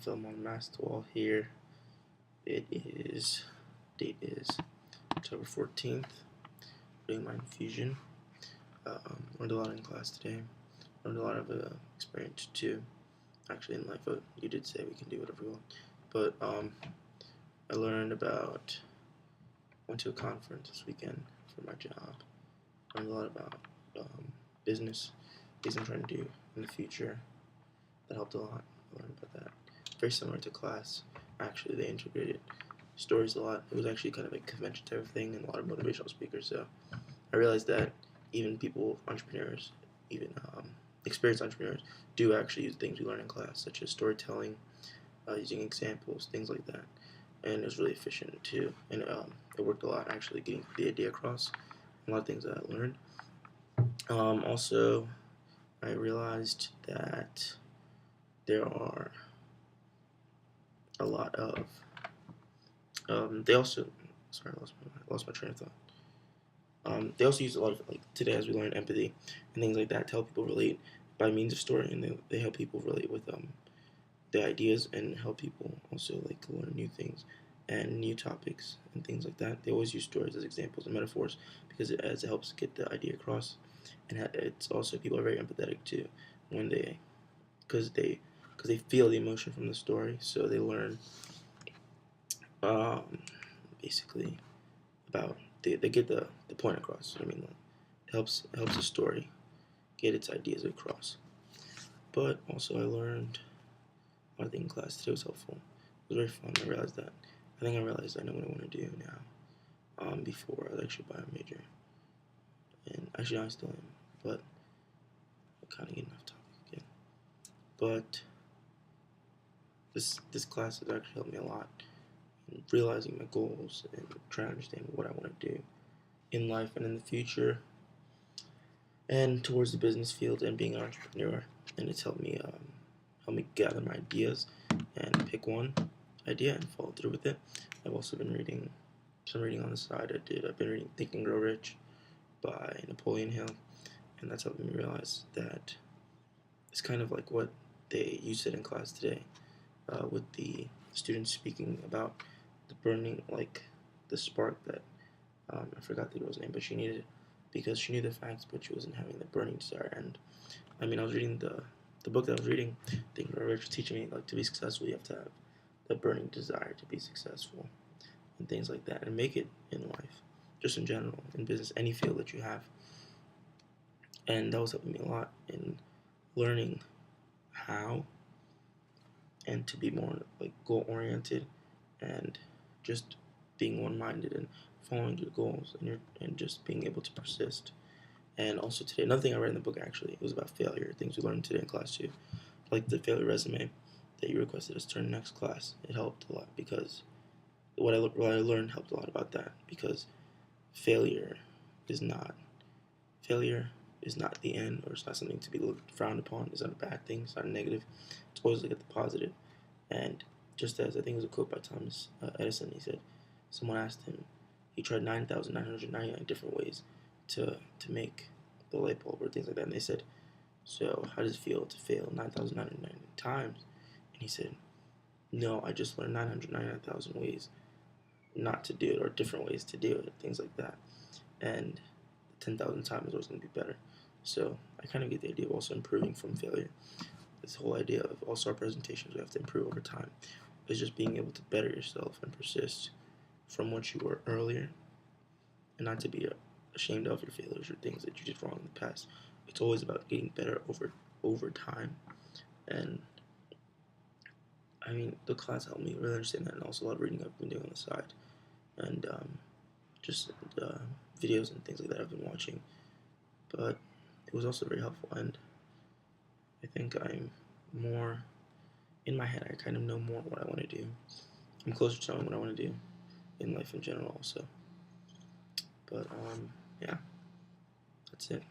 film on master wall here. Date is October 14th. Doing my infusion. Learned a lot in class today. Learned a lot of experience too. Actually, in life, you did say we can do whatever we want. But I learned about. Went to a conference this weekend for my job. Learned a lot about business, things I'm trying to do in the future. That helped a lot. I learned about that. Very similar to class. Actually, they integrated stories a lot. It was actually kind of a convention type of thing and a lot of motivational speakers. So I realized that even people, entrepreneurs, even experienced entrepreneurs, do actually use things we learn in class, such as storytelling, using examples, things like that. And it was really efficient too. And it worked a lot actually getting the idea across. A lot of things that I learned. Also, I realized that there are a lot of they also sorry I lost my train of thought. They also use a lot of, like today as we learn, empathy and things like that to help people relate by means of story, and they help people relate with the ideas and help people also like learn new things and new topics and things like that. They always use stories as examples and metaphors because it helps get the idea across, and it's also people are very empathetic too when because they feel the emotion from the story, so they learn basically about they get the point across. I mean, it helps the story get its ideas across. But also I learned a lot of things in class today was helpful. It was very fun. I realized that. I think I realized I know what I want to do now. Before I was actually bio major, and actually I still am, but I'm kind of getting off topic again. But this class has actually helped me a lot in realizing my goals and trying to understand what I want to do in life and in the future, and towards the business field and being an entrepreneur. And it's helped me gather my ideas and pick one idea and follow through with it. I've also been reading some reading on the side. I've been reading Think and Grow Rich by Napoleon Hill, and that's helping me realize that it's kind of like what you said in class today, with the students speaking about the burning, like the spark that I forgot the girl's name, but she needed it because she knew the facts, but she wasn't having the burning desire. And I mean, I was reading the book that I was reading, Think and Grow Rich, was teaching me like to be successful, you have to have the burning desire to be successful and things like that, and make it in life, just in general, in business, any field that you have. And that was helping me a lot in learning how and to be more like goal oriented and just being one-minded and following your goals and just being able to persist. And also today, another thing I read in the book actually, it was about failure, things we learned today in class too, like the failure resume that you requested us turn next class. It helped a lot because what I learned helped a lot about that, because failure is not the end, or it's not something to be frowned upon. It's not a bad thing. It's not a negative. It's always look at the positive. And just as I think it was a quote by Thomas Edison, he said, someone asked him, he tried 9,999 different ways to make the light bulb or things like that, and they said, so how does it feel to fail 9,999 times? And he said, no, I just learned 999,000 ways not to do it, or different ways to do it, things like that. And 10,000 times is always going to be better. So I kind of get the idea of also improving from failure. This whole idea of also our presentations, we have to improve over time. It's just being able to better yourself and persist from what you were earlier, and not to be ashamed of your failures or things that you did wrong in the past. It's always about getting better over time. And I mean, the class helped me really understand that, and also a lot of reading I've been doing on the side, and just videos and things like that I've been watching. But it was also very helpful, and I think I'm more in my head. I kind of know more what I want to do. I'm closer to knowing what I want to do in life in general, also. But yeah, that's it.